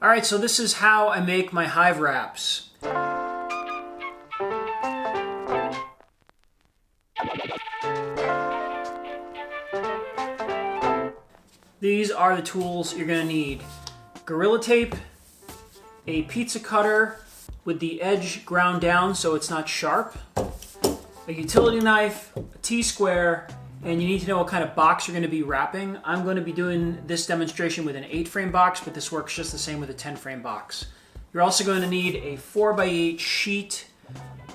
All right, so this is how I make my hive wraps. These are the tools you're going to need. Gorilla tape, a pizza cutter with the edge ground down so it's not sharp, a utility knife, a T-square, and you need to know what kind of box you're going to be wrapping. I'm going to be doing this demonstration with an 8-frame box, but this works just the same with a 10-frame box. You're also going to need a 4x8 sheet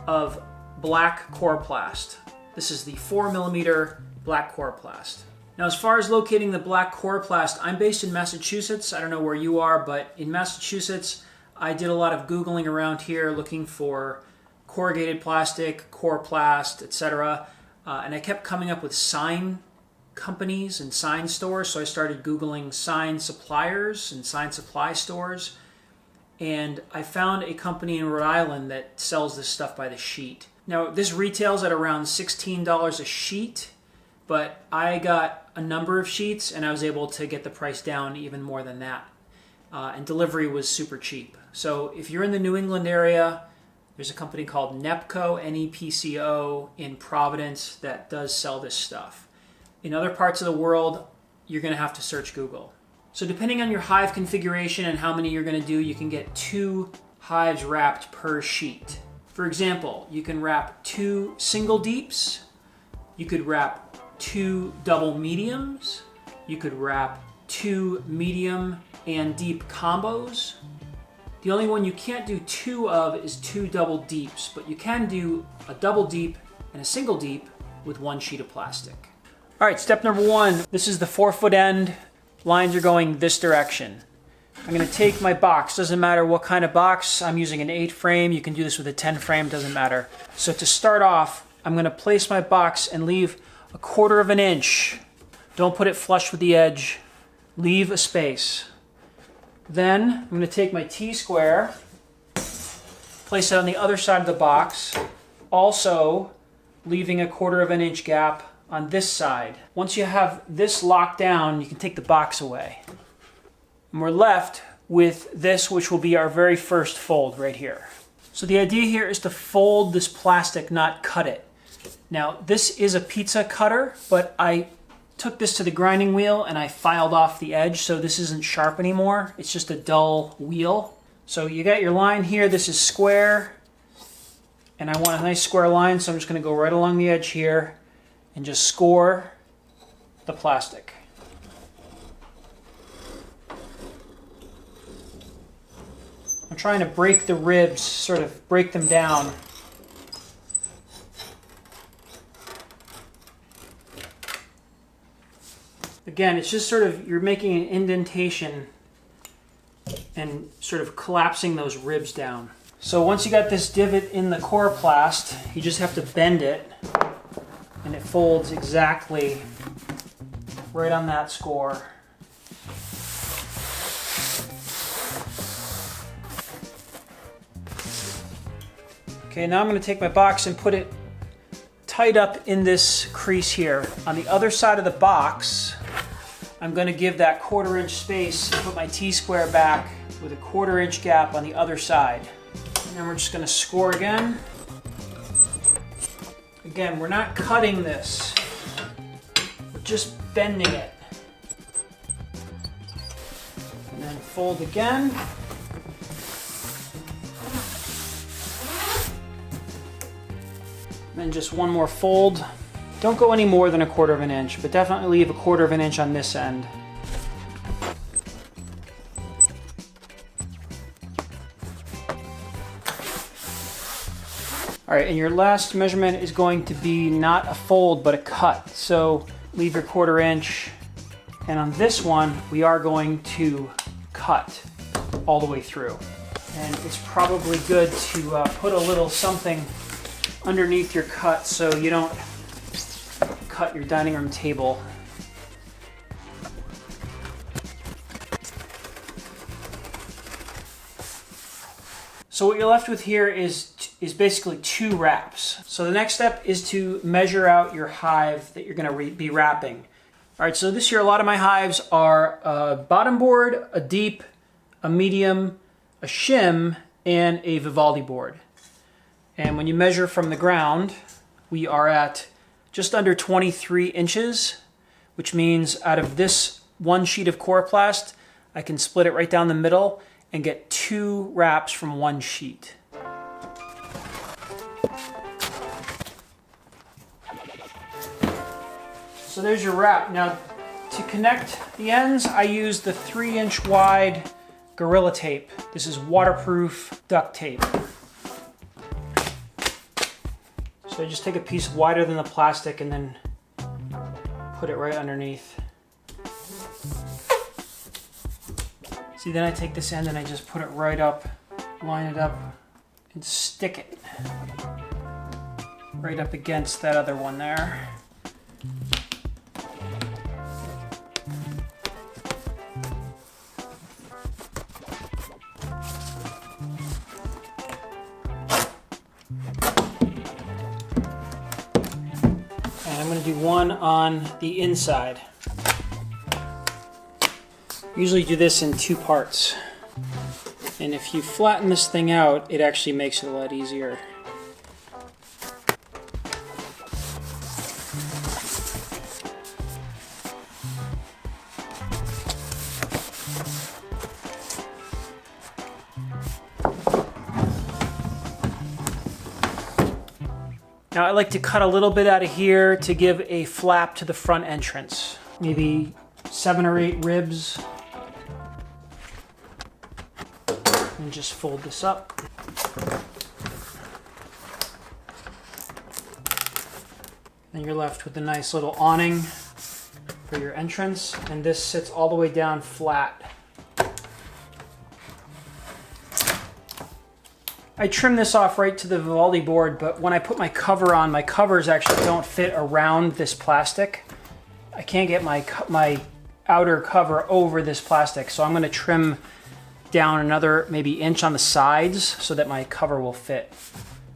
of black Coroplast. This is the 4mm black Coroplast. Now, as far as locating the black Coroplast, I'm based in Massachusetts. I don't know where you are, but in Massachusetts, I did a lot of Googling around here looking for corrugated plastic, Coroplast, etc. And I kept coming up with sign companies and sign stores, so I started Googling sign suppliers and sign supply stores. And I found a company in Rhode Island that sells this stuff by the sheet. Now, this retails at around $16 a sheet, but I got a number of sheets and I was able to get the price down even more than that. And delivery was super cheap. So if you're in the New England area, there's a company called NEPCO, N-E-P-C-O, in Providence that does sell this stuff. In other parts of the world, you're going to have to search Google. So depending on your hive configuration and how many you're going to do, you can get 2 hives wrapped per sheet. For example, you can wrap 2 single deeps, you could wrap 2 double mediums, you could wrap 2 medium and deep combos. The only one you can't do 2 of is 2 double deeps, but you can do a double deep and a single deep with 1 sheet of plastic. All right, step number 1. This is the 4-foot end. Lines are going this direction. I'm going to take my box. Doesn't matter what kind of box. I'm using an 8-frame. You can do this with a 10-frame. Doesn't matter. So to start off, I'm going to place my box and leave a 1/4 of an inch. Don't put it flush with the edge. Leave a space. Then I'm going to take my T-square, place it on the other side of the box, also leaving a 1/4 of an inch gap on this side. Once you have this locked down, you can take the box away. And we're left with this, which will be our very first fold right here. So the idea here is to fold this plastic, not cut it. Now, this is a pizza cutter, but I took this to the grinding wheel and I filed off the edge, so this isn't sharp anymore. It's just a dull wheel. So you got your line here. This is square, and I want a nice square line, so I'm just going to go right along the edge here and just score the plastic. I'm trying to break the ribs, sort of break them down. Again, it's just sort of, you're making an indentation and sort of collapsing those ribs down. So once you got this divot in the Coroplast, you just have to bend it and it folds exactly right on that score. Okay, now I'm going to take my box and put it tight up in this crease here. On the other side of the box, I'm going to give that 1/4 inch space and put my T-square back with a 1/4 inch gap on the other side. And then we're just going to score again. Again, we're not cutting this. We're just bending it. And then fold again. And then just one more fold. Don't go any more than a 1/4 of an inch, but definitely leave a 1/4 of an inch on this end. All right, and your last measurement is going to be not a fold, but a cut. So leave your 1/4 inch. And on this one, we are going to cut all the way through. And it's probably good to put a little something underneath your cut so you don't cut your dining room table. So what you're left with here is basically 2 wraps. So the next step is to measure out your hive that you're going to be wrapping. All right, so this year a lot of my hives are a bottom board, a deep, a medium, a shim, and a Vivaldi board. And when you measure from the ground, we are at just under 23 inches, which means out of this one sheet of Coroplast, I can split it right down the middle and get 2 wraps from one sheet. So there's your wrap. Now, to connect the ends, I use the 3-inch wide Gorilla Tape. This is waterproof duct tape. So I just take a piece wider than the plastic and then put it right underneath. See, then I take this end and I just put it right up, line it up, and stick it right up against that other one there. And I'm going to do one on the inside. Usually do this in 2 parts. And if you flatten this thing out, it actually makes it a lot easier. Now I like to cut a little bit out of here to give a flap to the front entrance. Maybe 7 or 8 ribs. And just fold this up. Then you're left with a nice little awning for your entrance, and this sits all the way down flat. I trim this off right to the Vivaldi board, but when I put my cover on, my covers actually don't fit around this plastic. I can't get my outer cover over this plastic, so I'm going to trim down another maybe inch on the sides so that my cover will fit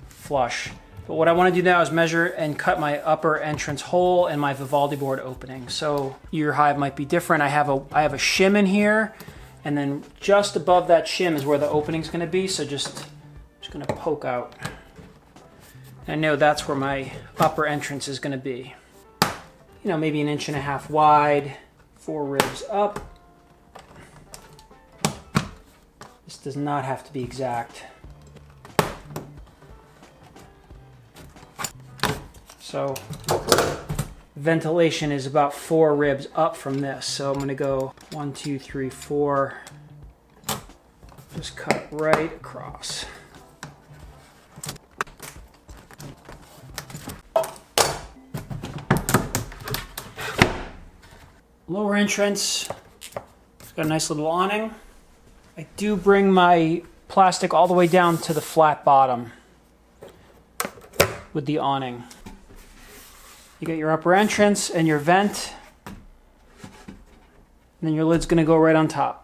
flush. But what I want to do now is measure and cut my upper entrance hole and my Vivaldi board opening. So your hive might be different. I have a shim in here, and then just above that shim is where the opening is going to be. So just going to poke out. I know that's where my upper entrance is going to be. You know, maybe 1.5 inches wide, 4 ribs up. This does not have to be exact. So ventilation is about 4 ribs up from this. So I'm going to go 1, 2, 3, 4. Just cut right across. Lower entrance, got a nice little awning. I do bring my plastic all the way down to the flat bottom with the awning. You got your upper entrance and your vent, and then your lid's going to go right on top.